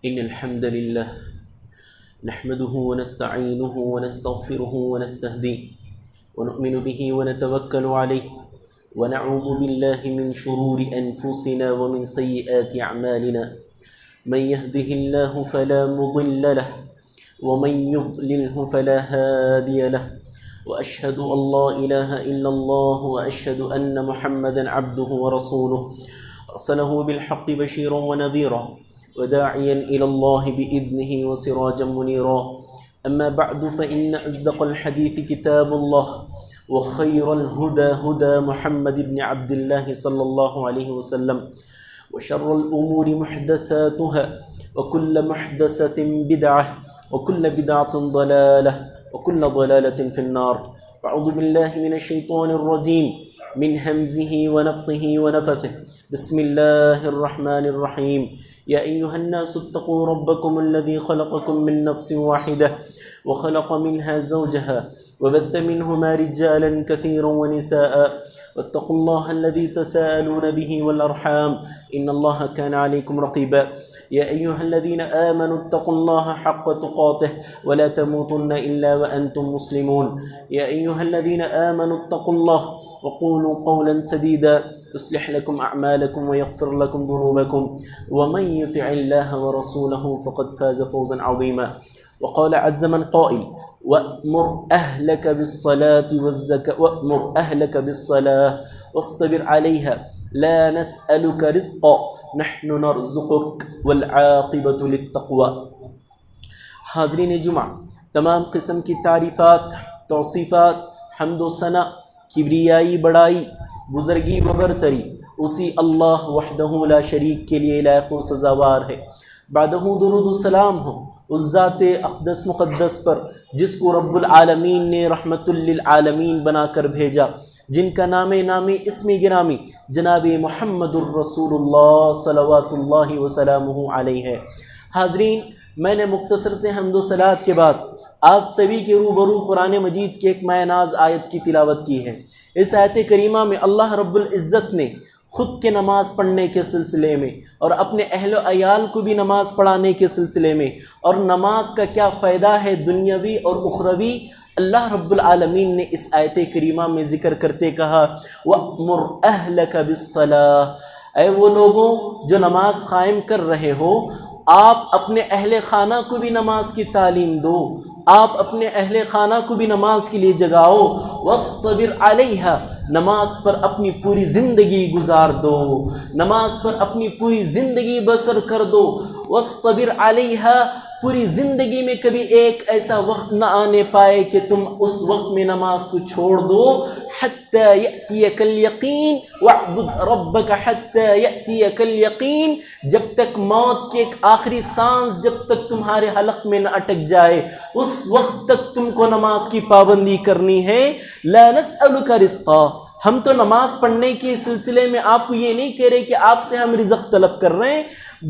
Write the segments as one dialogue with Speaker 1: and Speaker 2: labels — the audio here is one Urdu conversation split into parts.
Speaker 1: إن الحمد لله نحمده ونستعينه ونستغفره ونستهديه ونؤمن به ونتوكل عليه ونعوذ بالله من شرور أنفسنا ومن سيئات أعمالنا من يهده الله فلا مضل له ومن يضلله فلا هادي له وأشهد أن لا إله إلا الله وأشهد أن محمدا عبده ورسوله أرسله بالحق بشيرا ونذيرا وداعيا إلى الله بإذنه وسراجا منيرا أما بعد فإن أصدق الحديث كتاب الله وخير الهدى هدى محمد بن عبد الله صلى الله عليه وسلم وشر الأمور محدثاتها وكل محدثة بدعة وكل بدعة ضلالة وكل ضلالة في النار فأعوذ بالله من الشيطان الرجيم من همزه ونفخه ونفثه بسم الله الرحمن الرحيم يا أيها الناس اتقوا ربكم الذي خلقكم من نفس واحدة وخلق منها زوجها وبث منهما رجالا كثيرا ونساء واتقوا الله الذي تساءلون به والأرحام إن الله كان عليكم رقيبا يا أيها الذين آمنوا اتقوا الله حق تقاته ولا تموتن إلا وأنتم مسلمون يا أيها الذين آمنوا اتقوا الله وقولوا قولا سديدا يصلح لكم أعمالكم ويغفر لكم ذنوبكم ومن يطع الله ورسوله فقد فاز فوزا عظيما وقال عز من قائل وأمر أهلك بالصلاة والزكاة وأمر أهلك بالصلاة واصطبر عليها لا نسألك رزقا نحن نرزقك والعاقبة للتقوى. حاضرین جمعہ، تمام قسم کی تعریفات، توصیفات، حمد و ثنا، کبریائی، بڑائی، بزرگی و برتری اسی اللہ وحدہ لا شریک کے لیے لائق و سزاوار ہے. بعدہ درود و سلام ہو اس ذات اقدس مقدس پر جس کو رب العالمین نے رحمت للعالمین بنا کر بھیجا، جن کا نامی اسم گرامی جناب محمد الرسول اللہ صلوات اللہ وسلامہ علیہ ہے۔ حاضرین، میں نے مختصر سے حمد و صلوات کے بعد آپ سبھی کے روبرو قرآن مجید کی ایک مایہ ناز آیت کی تلاوت کی ہے۔ اس آیت کریمہ میں اللہ رب العزت نے خود کے نماز پڑھنے کے سلسلے میں اور اپنے اہل و عیال کو بھی نماز پڑھانے کے سلسلے میں اور نماز کا کیا فائدہ ہے دنیاوی اور اخروی، اللہ رب العالمین نے اس آیت کریمہ میں ذکر کرتے کہا وَأْمُرْ أَهْلَكَ بِالصَّلَاةِ، اے وہ لوگوں جو نماز قائم کر رہے ہو، آپ اپنے اہل خانہ کو بھی نماز کی تعلیم دو، آپ اپنے اہل خانہ کو بھی نماز کے لیے جگاؤ، وَاصْطَبِرْ عَلَيْهَا، نماز پر اپنی پوری زندگی گزار دو، نماز پر اپنی پوری زندگی بسر کر دو، وَاصْطَبِرْ عَلَيْهَا، پوری زندگی میں کبھی ایک ایسا وقت نہ آنے پائے کہ تم اس وقت میں نماز کو چھوڑ دو، حَتَّى يَأْتِيَكَ الْيَقِينُ وَاعْبُدْ رَبَّكَ حَتَّى يَأْتِيَكَ الْيَقِينُ، جب تک موت کے ایک آخری سانس جب تک تمہارے حلق میں نہ اٹک جائے اس وقت تک تم کو نماز کی پابندی کرنی ہے۔ لَا نَسْأَلُكَ رِزْقًا، ہم تو نماز پڑھنے کے سلسلے میں آپ کو یہ نہیں کہہ رہے کہ آپ سے ہم رزق طلب کر رہے ہیں،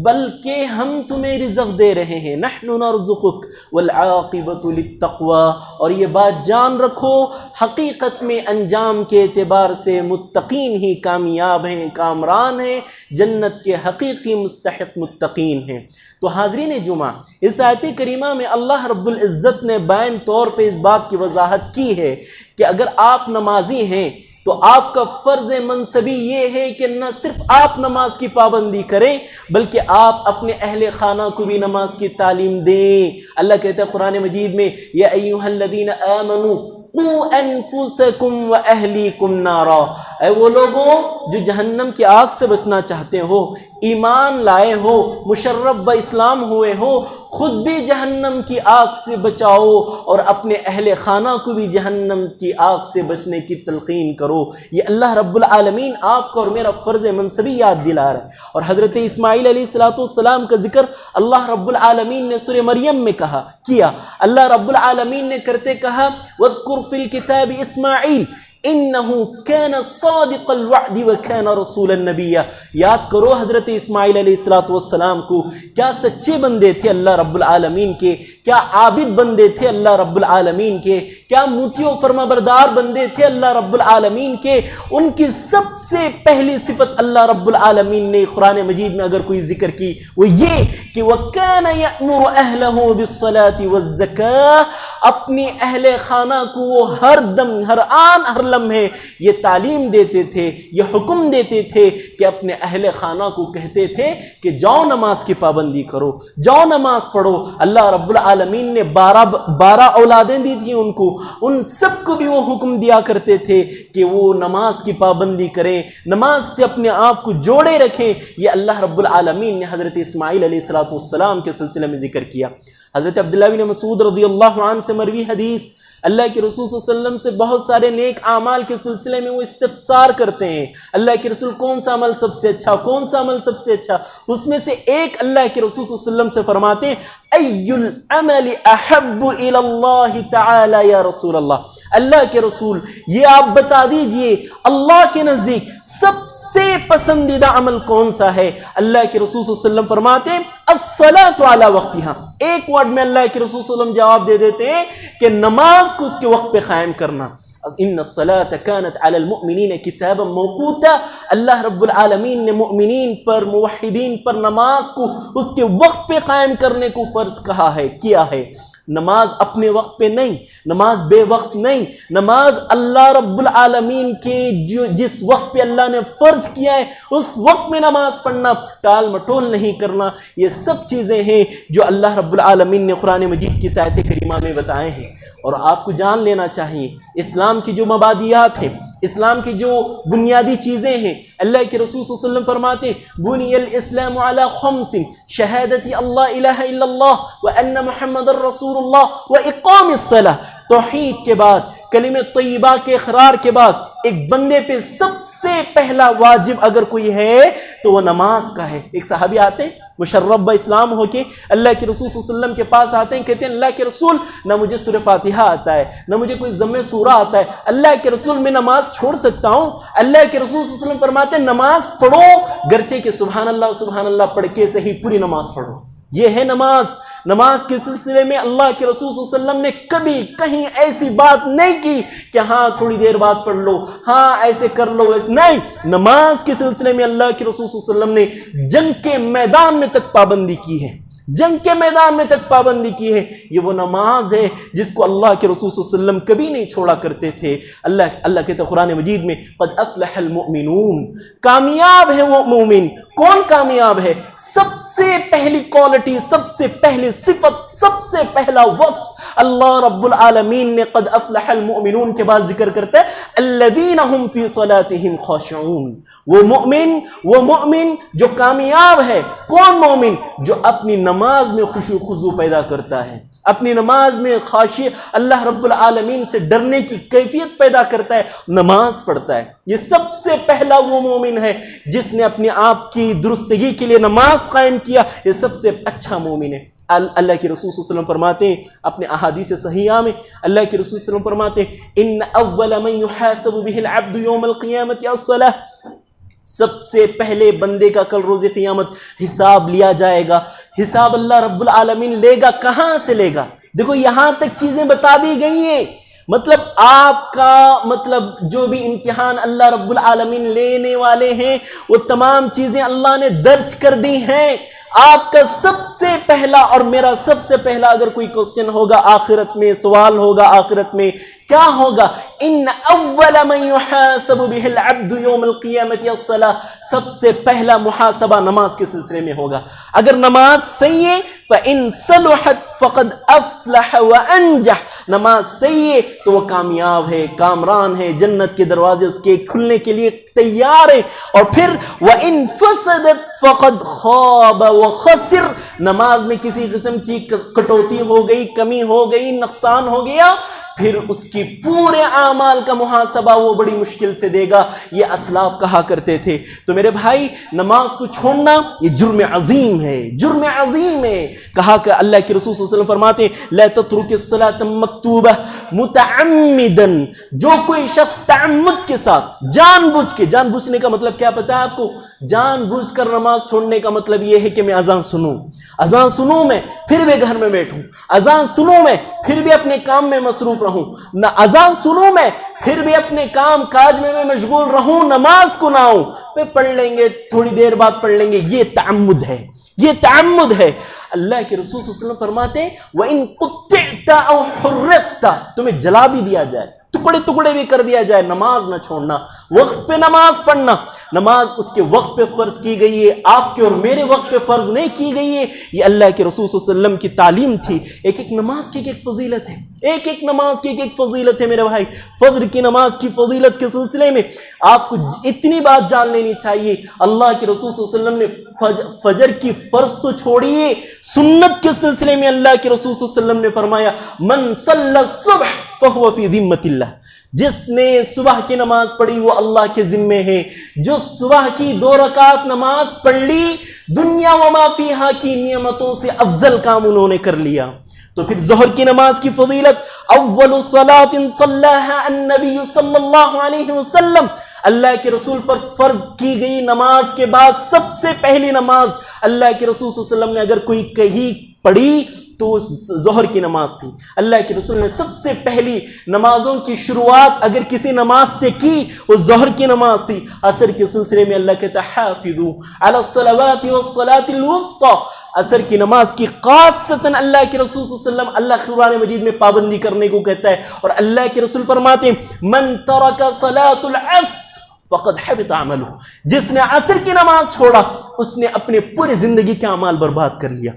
Speaker 1: بلکہ ہم تمہیں رزق دے رہے ہیں۔ نحن نرزقک والعاقبۃ للتقوی، اور یہ بات جان رکھو حقیقت میں انجام کے اعتبار سے متقین ہی کامیاب ہیں، کامران ہیں، جنت کے حقیقی مستحق متقین ہیں۔ تو حاضرین جمعہ، اس آیت کریمہ میں اللہ رب العزت نے بائن طور پہ اس بات کی وضاحت کی ہے کہ اگر آپ نمازی ہیں تو آپ کا فرض منصبی یہ ہے کہ نہ صرف آپ نماز کی پابندی کریں بلکہ آپ اپنے اہل خانہ کو بھی نماز کی تعلیم دیں۔ اللہ کہتا ہے قرآن مجید میں یا ایھا الذین آمنوا قوا انفسکم واہلیکم نارا، اے وہ لوگوں جو جہنم کی آگ سے بچنا چاہتے ہو، ایمان لائے ہو، مشرف با اسلام ہوئے ہو، خود بھی جہنم کی آگ سے بچاؤ اور اپنے اہل خانہ کو بھی جہنم کی آگ سے بچنے کی تلقین کرو۔ یہ اللہ رب العالمین آپ کا اور میرا فرض منصبی یاد دلا رہا ہے۔ اور حضرت اسماعیل علیہ السلام کا ذکر اللہ رب العالمین نے سورہ مریم میں کیا۔ اللہ رب العالمین نے کرتے کہا وَاذْكُرْ فِي الْكِتَابِ اسماعیل انہو کان صادق الوعد وکان رسول النبی، یاد کرو حضرت اسماعیل علیہ السلام کو، کیا سچے بندے تھے اللہ رب العالمین کے، کیا عابد بندے تھے اللہ رب العالمین کے، کیا موتیوں فرما بردار بندے تھے اللہ رب العالمین کے۔ ان کی سب سے پہلی صفت اللہ رب العالمین نے قرآن مجید میں اگر کوئی ذکر کی وہ یہ کہ وَكَانَ يَأْمُرُ أَهْلَهُ بِالصَّلَاةِ وَالزَّكَاةِ، اپنی اہل خانہ کو وہ ہر دم ہر آن ہر لمحے یہ تعلیم دیتے تھے، یہ حکم دیتے تھے کہ اپنے اہل خانہ کو کہتے تھے کہ جاؤ نماز کی پابندی کرو، جاؤ نماز پڑھو۔ اللہ رب العالمین نے 12 اولادیں دی تھیں ان کو، ان سب کو بھی وہ حکم دیا کرتے تھے کہ وہ نماز کی پابندی کریں، نماز سے اپنے آپ کو جوڑے رکھیں۔ یہ اللہ رب العالمین نے حضرت اسماعیل علیہ السلام کے سلسلے میں ذکر کیا۔ حضرت عبداللہ بن مسعود رضی اللہ عنہ سے مروی حدیث، اللہ کے رسول صلی اللہ علیہ وسلم سے بہت سارے نیک اعمال کے سلسلے میں وہ استفسار کرتے ہیں، اللہ کے رسول کون سا عمل سب سے اچھا، کون سا عمل سب سے اچھا؟ اس میں سے ایک اللہ کے رسول صلی اللہ علیہ وسلم سے فرماتے ہیں ای العمل احب الی اللہ تعالی یا رسول اللہ، اللہ کے رسول یہ آپ بتا دیجئے اللہ کے نزدیک سب سے پسندیدہ عمل کون سا ہے؟ اللہ کے رسول صلی اللہ علیہ وسلم فرماتے ہیں الصلاۃ علی وقتہا، ایک ورڈ میں اللہ کے رسول صلی اللہ علیہ وسلم جواب دے دیتے ہیں کہ نماز کو اس کے وقت پہ قائم کرنا۔ ان الصلاۃ کانت علی المؤمنین کتابا موقوتا، اللہ رب العالمین نے مؤمنین پر، موحدین پر نماز کو اس کے وقت پہ قائم کرنے کو فرض کہا ہے، کیا ہے۔ نماز اپنے وقت پہ نہیں، نماز بے وقت نہیں، نماز اللہ رب العالمین کے جس وقت پہ اللہ نے فرض کیا ہے اس وقت میں نماز پڑھنا، ٹال مٹول نہیں کرنا، یہ سب چیزیں ہیں جو اللہ رب العالمین نے قرآن مجید کی آیت کریمہ میں بتائے ہیں۔ اور آپ کو جان لینا چاہیے اسلام کی جو مبادیات ہیں، اسلام کی جو بنیادی چیزیں ہیں، اللہ کے رسول صلی اللہ علیہ وسلم فرماتے ہیں بنی الاسلام علی خمس شہادت اللہ الہ الا اللہ وان محمد الرسول اللہ واقام الصلاۃ، توحید کے بعد، کلمہ طیبہ کے اقرار کے بعد ایک بندے پہ سب سے پہلا واجب اگر کوئی ہے تو وہ نماز کا ہے۔ ایک صحابی آتے ہیں مشرف با اسلام ہو کے اللہ کے رسول صلی اللہ علیہ وسلم کے پاس آتے ہیں، کہتے ہیں اللہ کے رسول نہ مجھے سورہ فاتحہ آتا ہے نہ مجھے کوئی ضم سورہ آتا ہے، اللہ کے رسول میں نماز چھوڑ سکتا ہوں؟ اللہ کے رسول صلی اللہ علیہ وسلم فرماتے ہیں نماز پڑھو، گرچہ کہ سبحان اللہ پڑھ کے صحیح پوری نماز پڑھو۔ یہ ہے نماز۔ نماز کے سلسلے میں اللہ کے رسول صلی اللہ علیہ وسلم نے کبھی کہیں ایسی بات نہیں کی کہ ہاں تھوڑی دیر بعد پڑھ لو، ہاں ایسے کر لو، ایسے نہیں۔ نماز کے سلسلے میں اللہ کے رسول صلی اللہ علیہ وسلم نے جنگ کے میدان میں تک پابندی کی ہے، جنگ کے میدان میں تک پابندی کی ہے۔ یہ وہ نماز ہے جس کو اللہ کے رسول صلی اللہ علیہ وسلم کبھی نہیں چھوڑا کرتے تھے۔ اللہ کہتے ہیں قرآن مجید میں قد افلح المؤمنون، کامیاب ہے وہ مومن۔ کون کامیاب ہے؟ سب سے پہلی کوالٹی، سب سے پہلی صفت، سب سے پہلا وصف اللہ رب العالمین نے قد افلح المؤمنون کے بعد ذکر کرتا ہے الذین هم فی صلاتهم خاشعون۔ وہ مومن جو کامیاب ہے۔ کون مومن؟ جو اپنی نماز میں خشوع خضوع پیدا کرتا ہے، اپنی نماز میں خاشع اللہ رب العالمین سے ڈرنے کی کیفیت پیدا کرتا ہے، نماز پڑھتا ہے۔ یہ سب سے پہلا وہ مومن ہے جس نے اپنے آپ کی درستگی کے لیے نماز قائم کیا، یہ سب سے اچھا مومن ہے۔ اللہ کے رسول صلی اللہ علیہ وسلم فرماتے ہیں اپنے احادیث صحیحہ میں، اللہ کے رسول صلی اللہ علیہ وسلم فرماتے ہیں ان اول من يحاسب به العبد يوم القيامة الصلاة، سب سے پہلے بندے کا کل روز قیامت حساب لیا جائے گا۔ حساب اللہ رب العالمین لے گا، کہاں سے لے گا؟ دیکھو یہاں تک چیزیں بتا دی گئی ہیں، مطلب آپ کا جو بھی امتحان اللہ رب العالمین لینے والے ہیں وہ تمام چیزیں اللہ نے درج کر دی ہیں۔ آپ کا سب سے پہلا اور میرا سب سے پہلا اگر کوئی کوسچن ہوگا آخرت میں، سوال ہوگا آخرت میں، کیا ہوگا؟ ان اول من يحاسب به العبد يوم القيامة الصلاة، سب سے پہلا محاسبہ نماز کے سلسلے میں ہوگا۔ اگر نماز صحیح ہے فإن صلحت فقد افلح وانجح، نماز صحیح ہے تو وہ کامیاب ہے، کامران ہے، جنت کے دروازے اس کے کھلنے کے لیے تیار ہیں۔ اور پھر وإن فسدت فقد خاب وخسر، نماز میں کسی قسم کی کٹوتی ہو گئی، کمی ہو گئی، نقصان ہو گیا، پھر اس کی پورے اعمال کا محاسبہ وہ بڑی مشکل سے دے گا۔ یہ اسلاف کہا کرتے تھے۔ تو میرے بھائی نماز کو چھوڑنا یہ جرم عظیم ہے، جرم عظیم ہے۔ کہا کہ اللہ کے رسول صلی اللہ علیہ وسلم فرماتے ہیں لا تترک الصلاۃ مکتوبہ متعمدا، جو کوئی شخص تعمد کے ساتھ جان بوجھنے کا مطلب کیا پتا ہے آپ کو؟ جان بوجھ کر نماز چھوڑنے کا مطلب یہ ہے کہ میں اذان سنوں میں پھر بھی گھر میں بیٹھوں، اذان سنوں میں پھر بھی اپنے کام میں مصروف رہوں، نہ اذان سنوں میں پھر بھی اپنے کام کاج میں مشغول رہوں، نماز کو نہ آؤں، پھر پڑھ لیں گے تھوڑی دیر بعد پڑھ لیں گے۔ یہ تعمد ہے، یہ تعمد ہے۔ اللہ کے رسول صلی اللہ علیہ وسلم فرماتے ہیں وَإِن قُطِّعْتَ أَوْ حُرِّقْتَ، تمہیں جلا بھی دیا جائے، ٹکڑے بھی کر دیا جائے، نماز نہ چھوڑنا، وقت پہ نماز پڑھنا۔ نماز اس کے وقت پہ فرض کی گئی ہے، آپ کے اور میرے وقت پہ فرض نہیں کی گئی ہے۔ یہ اللہ کے رسول صلی اللہ علیہ وسلم کی تعلیم تھی۔ ایک نماز کی ایک فضیلت ہے، ایک نماز کی ایک فضیلت ہے میرے بھائی۔ فجر کی نماز کی فضیلت کے سلسلے میں آپ کو اتنی بات جان لینی چاہیے، اللہ کے رسول صلی اللہ علیہ وسلم نے فجر کی فرض تو چھوڑیے، سنت کے سلسلے میں اللہ کے رسول صلی اللہ علیہ وسلم نے فرمایا من صلی الصبح فهو فی ذمۃ اللہ، جس نے صبح کی نماز پڑھی وہ اللہ کے ذمے ہے۔ جو صبح کی 2 رکعت نماز پڑھ لی، دنیا وما فیہا کی نعمتوں سے افضل کام انہوں نے کر لیا۔ تو پھر ظہر کی نماز کی فضیلت، اول صلاۃ صلاها النبی صلی اللہ علیہ وسلم، اللہ کے رسول پر فرض کی گئی نماز کے بعد سب سے پہلی نماز اللہ کے رسول صلی اللہ علیہ وسلم نے اگر کوئی کہیں پڑھی تو ظہر کی نماز تھی۔ اللہ کے رسول نے سب سے پہلی نمازوں کی شروعات اگر کسی نماز سے کی وہ ظہر کی نماز تھی۔ عصر کے سلسلے میں اللہ کہتا ہے حافظوا علی الصلوات والصلاۃ الوسطی، عصر کی نماز کی خاصتاً اللہ کے رسول صلی اللہ علیہ وسلم اللہ قرآن مجید میں پابندی کرنے کو کہتا ہے، اور اللہ کے رسول فرماتے ہیں من ترک صلاۃ العصر فقد حبط عملہ، جس نے عصر کی نماز چھوڑا اس نے اپنے پورے زندگی کے اعمال برباد کر لیا۔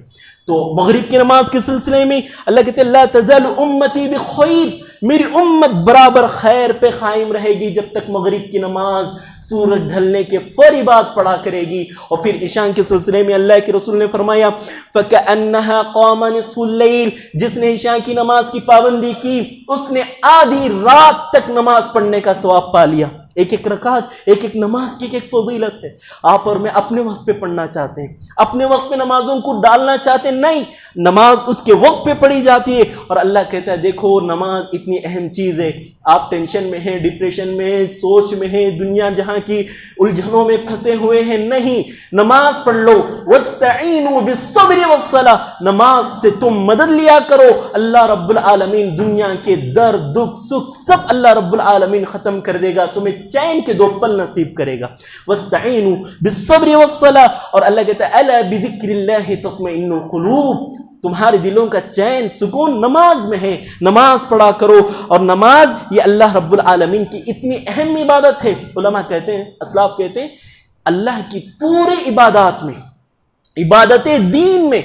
Speaker 1: تو مغرب کی نماز کے سلسلے میں اللہ کہتے ہیں لا تزال امتی بخیر، میری امت برابر خیر پہ قائم رہے گی جب تک مغرب کی نماز سورج ڈھلنے کے فوری بعد پڑھا کرے گی۔ اور پھر عشاء کے سلسلے میں اللہ کے رسول نے فرمایا فَكَأَنَّهَا قَامَ نِصْفُ اللَّيْلِ، جس نے عشاء کی نماز کی پابندی کی اس نے آدھی رات تک نماز پڑھنے کا ثواب پا لیا۔ ایک ایک رکعت، ایک ایک نماز کی ایک ایک فضیلت ہے۔ آپ اور میں اپنے وقت پہ پڑھنا چاہتے ہیں، اپنے وقت پہ نمازوں کو ڈالنا چاہتے ہیں، نہیں، نماز اس کے وقت پہ پڑھی جاتی ہے۔ اور اللہ کہتا ہے دیکھو نماز اتنی اہم چیز ہے، آپ ٹینشن میں ہیں، ڈپریشن میں ہیں، سوچ میں ہیں، دنیا جہاں کی الجھنوں میں پھنسے ہوئے ہیں، نہیں، نماز پڑھ لو۔ وَاسْتَعِينُوا بِالصَّبْرِ وَالصَّلَاةِ، نماز سے تم مدد لیا کرو، اللہ رب العالمین دنیا کے درد دکھ سکھ سب اللہ رب العالمین ختم کر دے گا، تمہیں چین کے 2 پل نصیب کرے گا۔ وَاسْتَعِينُوا بِالصَّبْرِ وَالصَّلَاةِ، اور اللہ کہتا ہے أَلَا بِذِكْرِ اللَّهِ تَطْمَئِنُّ الْقُلُوبُ، تمہارے دلوں کا چین سکون نماز میں ہے، نماز پڑھا کرو۔ اور نماز یہ اللہ رب العالمین کی اتنی اہم عبادت ہے، علماء کہتے ہیں، اسلاف کہتے ہیں اللہ کی پوری عبادات میں، عبادت دین میں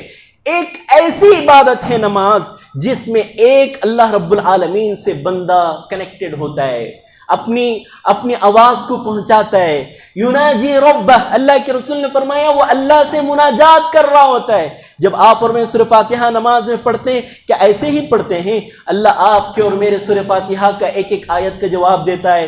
Speaker 1: ایک ایسی عبادت ہے نماز جس میں ایک اللہ رب العالمین سے بندہ کنیکٹڈ ہوتا ہے، اپنی آواز کو پہنچاتا ہے۔ یوناجی ربہ، اللہ کے رسول نے فرمایا وہ اللہ سے مناجات کر رہا ہوتا ہے۔ جب آپ اور میں سورہ فاتحہ نماز میں پڑھتے ہیں کیا ایسے ہی پڑھتے ہیں؟ اللہ آپ کے اور میرے سورہ فاتحہ کا ایک ایک آیت کا جواب دیتا ہے۔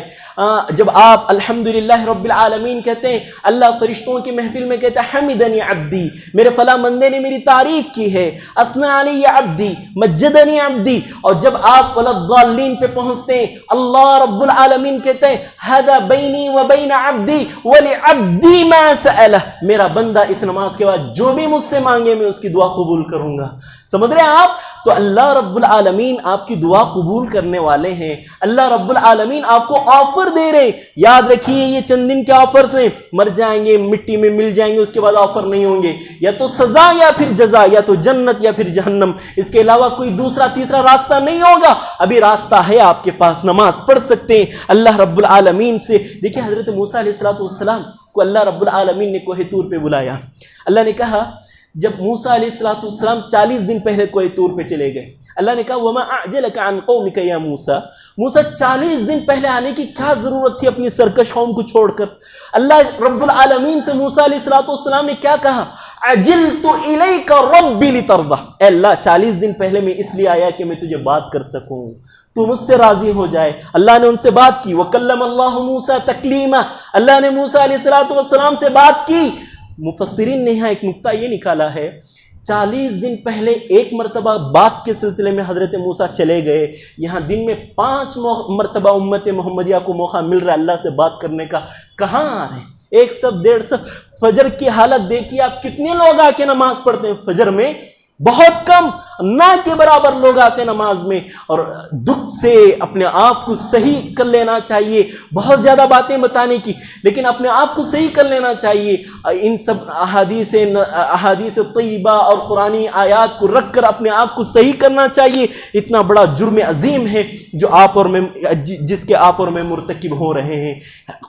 Speaker 1: جب آپ الحمدللہ رب العالمین کہتے ہیں، اللہ فرشتوں کی محفل میں کہتا ہے حمدنی عبدی، میرے فلاں بندے نے میری تعریف کی ہے، اثنا علی عبدی، مجدنی عبدی۔ اور جب آپ والضالین پہ پہنچتے ہیں، اللہ رب العالمین کہتے ہیں ھذا بینی و بین عبدی ولعبدی ما سألہ، میرا بندہ اس نماز کے بعد جو بھی مجھ سے مانگے میں اس کی دعا قبول کروں گا۔ سمجھ رہے ہیں آپ؟ تو اللہ رب العالمین آپ کی دعا قبول کرنے والے ہیں۔ اللہ رب العالمین آپ کو آفر دے رہے ہیں، یاد رکھیے یہ چند دن کے آفرز ہیں، مر جائیں گے، مٹی میں مل جائیں گے، اس کے بعد آفر نہیں ہوں گے، یا تو سزا یا پھر جزا، یا تو جنت یا پھر جہنم، اس کے علاوہ کوئی دوسرا تیسرا راستہ نہیں ہوگا۔ ابھی راستہ ہے آپ کے پاس، نماز پڑھ سکتے ہیں اللہ رب العالمین سے۔ دیکھیں حضرت موسیٰ علیہ السلام کو اللہ رب العالمین نے کوہ طور پہ بلایا۔ اللہ نے کہا جب موسیٰ علیہ السلام 40 دن پہلے کوہ طور پہ چلے گئے، اللہ نے کہا وَمَا أَعْجَلَكَ عَنْ قَوْمِكَ يَا موسیٰ، موسیٰ 40 دن پہلے آنے کی کیا ضرورت تھی اپنی سرکش قوم کو چھوڑ کر؟ اللہ رب العالمین سے موسیٰ علیہ السلام نے کیا کہا؟ عَجِلْتُ إِلَيْكَ رَبِّ لِتَرْضَى، اے اللہ 40 دن پہلے میں اس لیے آیا کہ میں تجھے بات کر سکوں، تو مجھ سے راضی ہو جائے۔ اللہ نے ان سے بات کی، وَكَلَّمَ اللَّهُ مُوسَى تَكْلِيمًا، اللہ نے موسیٰ علیہ السلام سے بات کی۔ مفسرین نے یہاں ایک نکتہ یہ نکالا ہے، 40 دن پہلے ایک مرتبہ بات کے سلسلے میں حضرت موسیٰ چلے گئے، یہاں دن میں 5 مرتبہ امت محمدیہ کو موقع مل رہا ہے اللہ سے بات کرنے کا۔ کہاں آ رہے ہیں؟ 100 150 فجر کی حالت دیکھیے آپ، کتنے لوگ آ کے نماز پڑھتے ہیں فجر میں؟ بہت کم، نہ کے برابر لوگ آتے نماز میں۔ اور دکھ سے اپنے آپ کو صحیح کر لینا چاہیے، بہت زیادہ باتیں بتانے کی، لیکن اپنے آپ کو صحیح کر لینا چاہیے۔ ان سب احادیث طیبہ اور قرآنی آیات کو رکھ کر اپنے آپ کو صحیح کرنا چاہیے۔ اتنا بڑا جرم عظیم ہے جو جس کے آپ اور میں مرتکب ہو رہے ہیں۔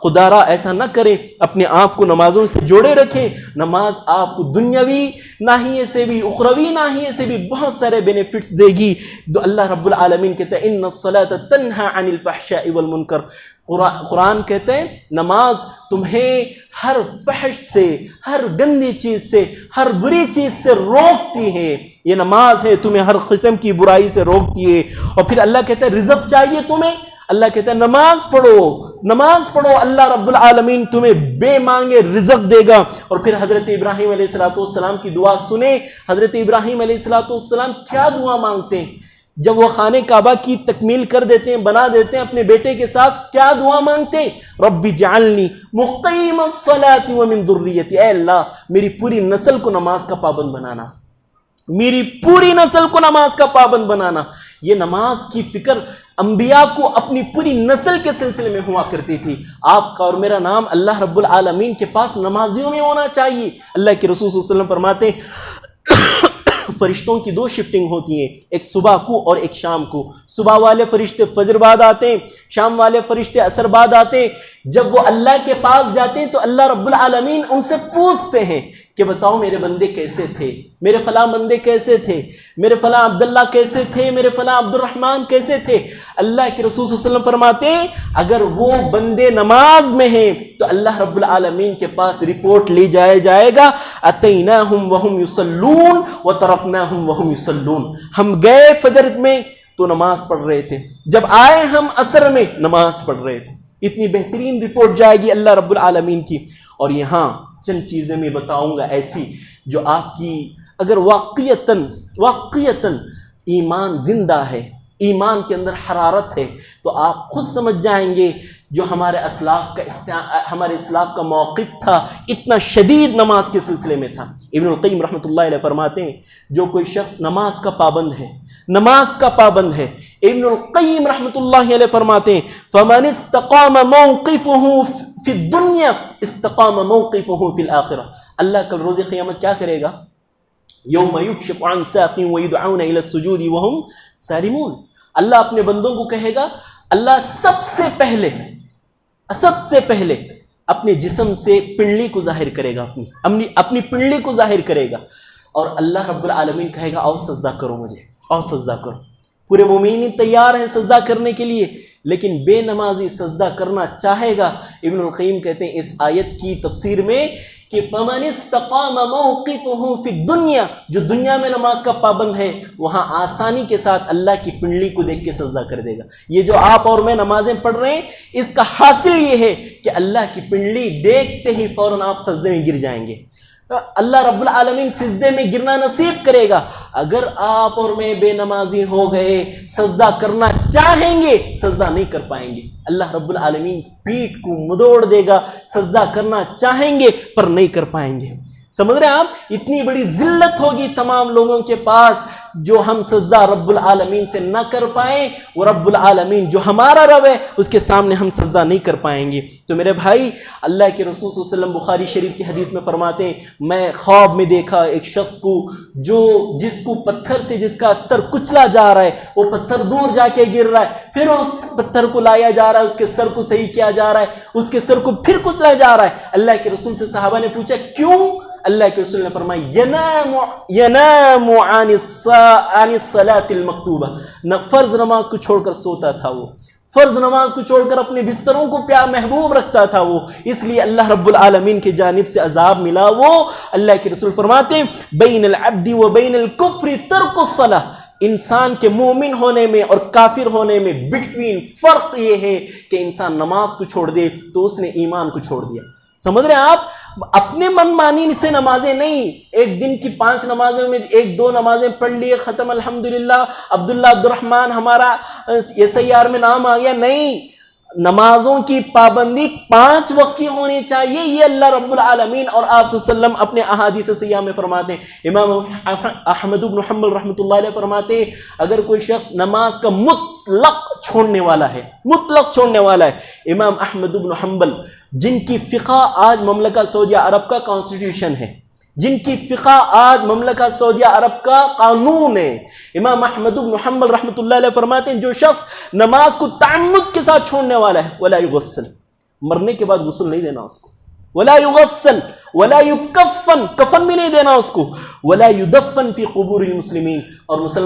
Speaker 1: خدا را ایسا نہ کریں، اپنے آپ کو نمازوں سے جوڑے رکھیں۔ نماز آپ کو دنیاوی ناحیے سے بھی، اخروی ناحیے سے بھی بہت سارے بینیفٹس دے گی۔ تو اللہ رب العالمین کہتا ہے ان الصلاۃ تنہی عن الفحشاء والمنکر، قرآن کہتے ہیں نماز تمہیں ہر فحش سے، ہر گندی چیز سے، ہر بری چیز سے روکتی ہے۔ یہ نماز ہے تمہیں ہر قسم کی برائی سے روکتی ہے۔ اور پھر اللہ کہتا ہے رزق چاہیے تمہیں، اللہ کہتا ہے نماز پڑھو، اللہ رب العالمین تمہیں بے مانگے رزق دے گا۔ اور پھر حضرت ابراہیم علیہ السلام کی دعا سنیں، حضرت ابراہیم علیہ السلام کیا دعا مانگتے ہیں جب وہ خانہ کعبہ کی تکمیل کر دیتے ہیں، بنا دیتے ہیں اپنے بیٹے کے ساتھ؟ کیا دعا مانگتے ہیں؟ رب اجعلنی مقیم الصلاۃ ومن ذریتی، اے اللہ میری پوری نسل کو نماز کا پابند بنانا، میری پوری نسل کو نماز کا پابند بنانا۔ یہ نماز کی فکر انبیاء کو اپنی پوری نسل کے سلسلے میں ہوا کرتی تھی۔ آپ کا اور میرا نام اللہ رب العالمین کے پاس نمازیوں میں ہونا چاہیے۔ اللہ کے رسول صلی اللہ علیہ وسلم فرماتے ہیں فرشتوں کی 2 شفٹنگ ہوتی ہیں، ایک صبح کو اور ایک شام کو۔ صبح والے فرشتے فجر بعد آتے ہیں، شام والے فرشتے عصر بعد آتے ہیں۔ جب وہ اللہ کے پاس جاتے ہیں تو اللہ رب العالمین ان سے پوچھتے ہیں کہ بتاؤ میرے بندے کیسے تھے، میرے فلاں بندے کیسے تھے، میرے فلاں عبداللہ کیسے تھے، میرے فلاں عبد الرحمن کیسے تھے۔ اللہ کے رسول صلی اللہ علیہ وسلم فرماتے ہیں اگر وہ بندے نماز میں ہیں تو اللہ رب العالمین کے پاس رپورٹ لے جائے گا اتیناہم وہم یصلون وترکناہم وہم یصلون، ہم گئے فجر میں تو نماز پڑھ رہے تھے، جب آئے ہم عصر میں نماز پڑھ رہے تھے۔ اتنی بہترین رپورٹ جائے گی اللہ رب العالمین کی. اور یہاں چند چیزیں میں بتاؤں گا ایسی جو آپ کی اگر واقعیتاً ایمان زندہ ہے، ایمان کے اندر حرارت ہے، تو آپ خود سمجھ جائیں گے جو ہمارے اسلاف کا موقف تھا اتنا شدید نماز کے سلسلے میں تھا. ابن القیم رحمۃ اللہ علیہ فرماتے ہیں جو کوئی شخص نماز کا پابند ہے، ابن القیم رحمۃ اللہ علیہ فرماتے ہیں فمن استقام موقفه فی الدنیا استقام موقفه فی الآخرہ. اللہ کل روز قیامت کیا کرے گا؟ یوم یکشف عن ساق ویدعون الی السجود وهم سالمون. اللہ اپنے بندوں کو کہے گا، اللہ سب سے پہلے اپنے جسم سے پنڈلی کو ظاہر کرے گا، اپنی پنڈلی کو ظاہر کرے گا، اور اللہ رب العالمین کہے گا آؤ سجدہ کرو مجھے، آؤ سجدہ کرو. پورے مومنین تیار ہیں سجدہ کرنے کے لیے، لیکن بے نمازی سجدہ کرنا چاہے گا. ابن القیم کہتے ہیں اس آیت کی تفسیر میں کہ فمن استقام موقفه فی الدنیا، جو دنیا میں نماز کا پابند ہے وہاں آسانی کے ساتھ اللہ کی پنڈلی کو دیکھ کے سجدہ کر دے گا. یہ جو آپ اور میں نمازیں پڑھ رہے ہیں اس کا حاصل یہ ہے کہ اللہ کی پنڈلی دیکھتے ہی فوراً آپ سجدے میں گر جائیں گے. اللہ رب العالمین سجدے میں گرنا نصیب کرے گا. اگر آپ اور میں بے نمازی ہو گئے، سجدہ کرنا چاہیں گے سجدہ نہیں کر پائیں گے. اللہ رب العالمین پیٹھ کو مدوڑ دے گا، سجدہ کرنا چاہیں گے پر نہیں کر پائیں گے. سمجھ رہے ہیں آپ؟ اتنی بڑی ذلت ہوگی تمام لوگوں کے پاس جو ہم سجدہ رب العالمین سے نہ کر پائیں. وہ رب العالمین جو ہمارا رب ہے اس کے سامنے ہم سجدہ نہیں کر پائیں گے. تو میرے بھائی، اللہ کے رسول صلی اللہ علیہ وسلم بخاری شریف کی حدیث میں فرماتے ہیں میں خواب میں دیکھا ایک شخص کو جس کو پتھر سے جس کا سر کچلا جا رہا ہے، وہ پتھر دور جا کے گر رہا ہے، پھر اس پتھر کو لایا جا رہا ہے، اس کے سر کو صحیح کیا جا رہا ہے، اس کے سر کو پھر کچلا جا رہا ہے. اللہ کے رسول سے صحابہ نے پوچھا کیوں؟ اللہ کے رسول نے فرمایا ینام عن الصلاۃ المکتوبہ، فرض نماز کو چھوڑ کر سوتا تھا، وہ فرض نماز کو چھوڑ کر اپنے بستروں کو پیار محبوب رکھتا تھا وہ، اس لیے اللہ رب العالمین کی جانب سے عذاب ملا. وہ اللہ کے رسول فرماتے ہیں بین العبد و بین الکفر ترک الصلاۃ. انسان کے مومن ہونے میں اور کافر ہونے میں بٹوین فرق یہ ہے کہ انسان نماز کو چھوڑ دے تو اس نے ایمان کو چھوڑ دیا. سمجھ رہے ہیں آپ؟ اپنے من مانی سے نمازیں نہیں، ایک دن کی 5 نمازوں میں 1-2 نمازیں پڑھ لیے ختم الحمدللہ عبداللہ عبدالرحمن ہمارا SIR میں نام آ گیا. نہیں، نمازوں کی پابندی 5 وقت کی ہونی چاہیے. یہ اللہ رب العالمین اور آپ صلی اللہ علیہ وسلم اپنے احادیث صحیحہ میں فرماتے ہیں. امام احمد بن حنبل رحمۃ اللہ علیہ فرماتے ہیں اگر کوئی شخص نماز کا مطلق چھوڑنے والا ہے، امام احمد بن حنبل جن کی فقہ آج مملکت سعودیہ عرب کا کانسٹیٹیوشن ہے، جن کی فقہ آج مملکت سعودیہ عرب کا قانون ہے، امام احمد بن حنبل رحمۃ اللہ علیہ فرماتے ہیں جو شخص نماز کو تعمد کے ساتھ چھوڑنے والا ہے ولا یغسل، مرنے کے بعد غسل نہیں دینا اس کو، ولا یغسل ولا یکفن، کفن بھی نہیں دینا اس کو، ولا یدفن فی قبور المسلمین، اور مسلمان